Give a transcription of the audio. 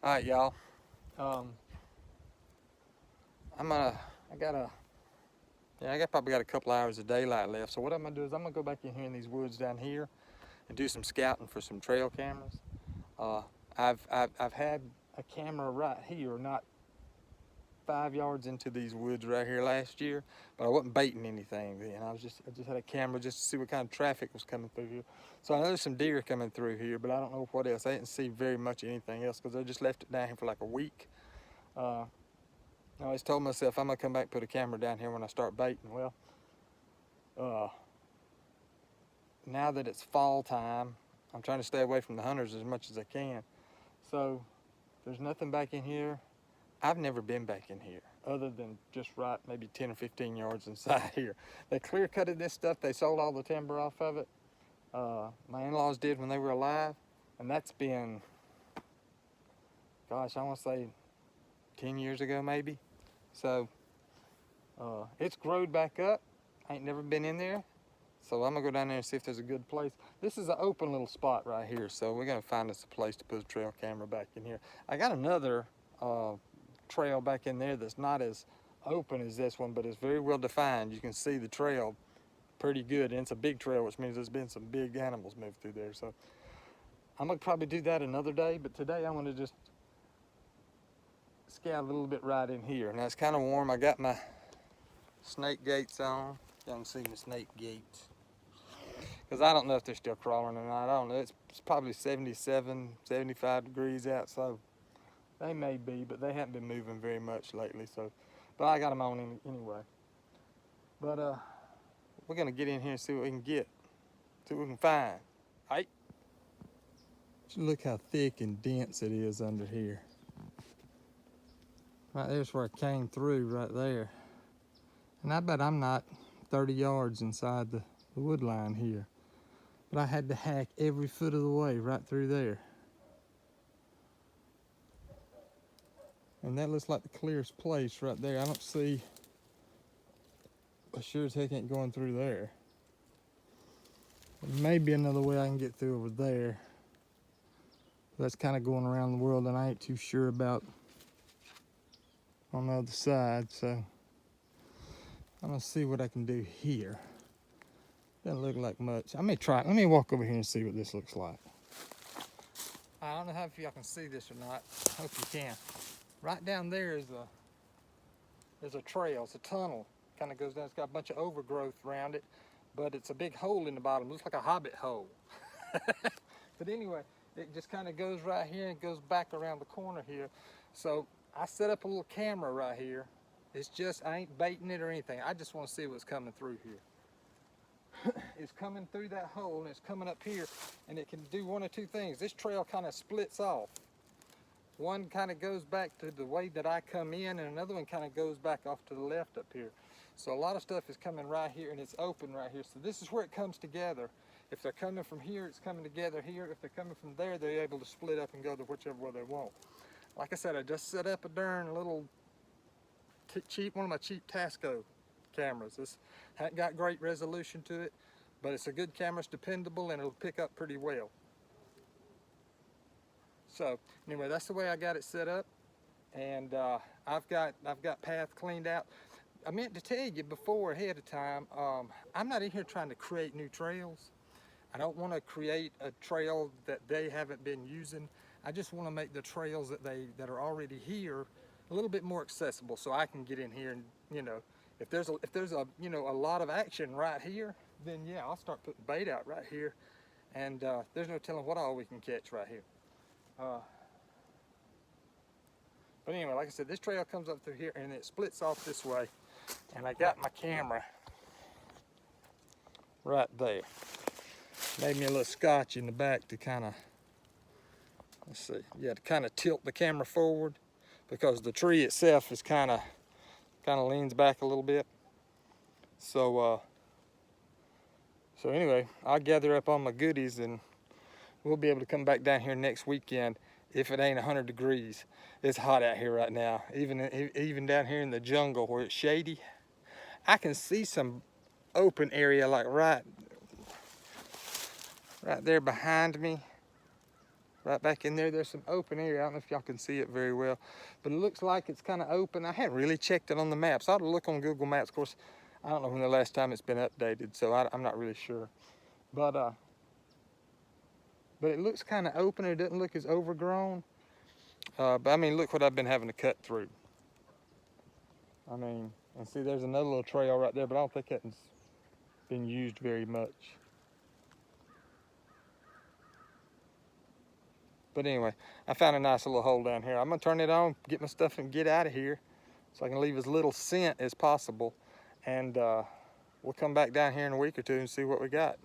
All right, y'all. I probably got a couple hours of daylight left. So what I'm gonna do is I'm gonna go back in here in these woods down here and do some scouting for some trail cameras. Uh, I've had a camera right here, not 5 yards into these woods right here last year, but I wasn't baiting anything then. I just had a camera just to see what kind of traffic was coming through here. So I know there's some deer coming through here, but I don't know what else. I didn't see very much anything else because I just left it down here for like a week. I always told myself I'm gonna come back and put a camera down here when I start baiting. Well, now that it's fall time, I'm trying to stay away from the hunters as much as I can. So there's nothing back in here. I've never been back in here other than just right maybe 10 or 15 yards inside here. They clear cutted this stuff. They sold all the timber off of it. My in-laws did when they were alive, and that's been, gosh, I want to say 10 years ago maybe. So it's growed back up. I ain't never been in there. So I'm gonna go down there and see if there's a good place. This is an open little spot right here. So we're gonna find us a place to put a trail camera back in here. I got another trail back in there that's not as open as this one, but it's very well defined. You can see the trail pretty good, and it's a big trail, which means there's been some big animals moved through there. So I'm gonna probably do that another day, but today I want to just scout a little bit right in here. Now it's kind of warm. I got my snake gates on. Y'all can see my snake gates. Because I don't know if they're still crawling or not. I don't know. It's probably 77, 75 degrees out, so they may be, but they haven't been moving very much lately. So, but I got them on anyway. But we're gonna get in here and see what we can get, see what we can find. Hey, look how thick and dense it is under here. Right there's where I came through, right there. And I bet I'm not 30 yards inside the wood line here. But I had to hack every foot of the way right through there. And that looks like the clearest place right there. I don't see, I sure as heck ain't going through there. There may be another way I can get through over there. That's kind of going around the world, and I ain't too sure about on the other side. So I'm gonna see what I can do here. Doesn't look like much. I may try it. Let me walk over here and see what this looks like. I don't know if y'all can see this or not. I hope you can. Right down there is there's a trail. It's a tunnel. Kind of goes down. It's got a bunch of overgrowth around it, but it's a big hole in the bottom. It looks like a hobbit hole. But anyway, it just kind of goes right here and goes back around the corner here. So I set up a little camera right here. It's just, I ain't baiting it or anything. I just want to see what's coming through here. It's coming through that hole and it's coming up here, and it can do one of two things. This trail kind of splits off. One kind of goes back to the way that I come in, and another one kind of goes back off to the left up here. So a lot of stuff is coming right here, and it's open right here. So this is where it comes together. If they're coming from here, it's coming together here. If they're coming from there, they're able to split up and go to whichever way they want. Like I said, I just set up a darn little cheap, one of my cheap Tasco cameras. This hasn't got great resolution to it, but it's a good camera. It's dependable, and it'll pick up pretty well. So anyway, that's the way I got it set up, and I've got path cleaned out. I meant to tell you before ahead of time, I'm not in here trying to create new trails. I don't want to create a trail that they haven't been using. I just want to make the trails that are already here a little bit more accessible, so I can get in here and, you know, if there's a you know, a lot of action right here, then yeah, I'll start putting bait out right here, and there's no telling what all we can catch right here. But anyway, like I said, this trail comes up through here and it splits off this way, and I got my camera right there. Made me a little scotch in the back to kind of, let's see, yeah, to kind of tilt the camera forward, because the tree itself is kind of leans back a little bit. So so anyway, I'll gather up all my goodies and we'll be able to come back down here next weekend if it ain't 100 degrees. It's hot out here right now. Even down here in the jungle where it's shady, I can see some open area like right there behind me. Right back in there, there's some open area. I don't know if y'all can see it very well, but it looks like it's kind of open. I hadn't really checked it on the maps. I ought to look on Google Maps. Of course, I don't know when the last time it's been updated, so I'm not really sure. But it looks kind of open. It doesn't look as overgrown. But I mean, look what I've been having to cut through. I mean, and see, there's another little trail right there, but I don't think that's been used very much. But anyway, I found a nice little hole down here. I'm gonna turn it on, get my stuff and get out of here so I can leave as little scent as possible. And we'll come back down here in a week or two and see what we got.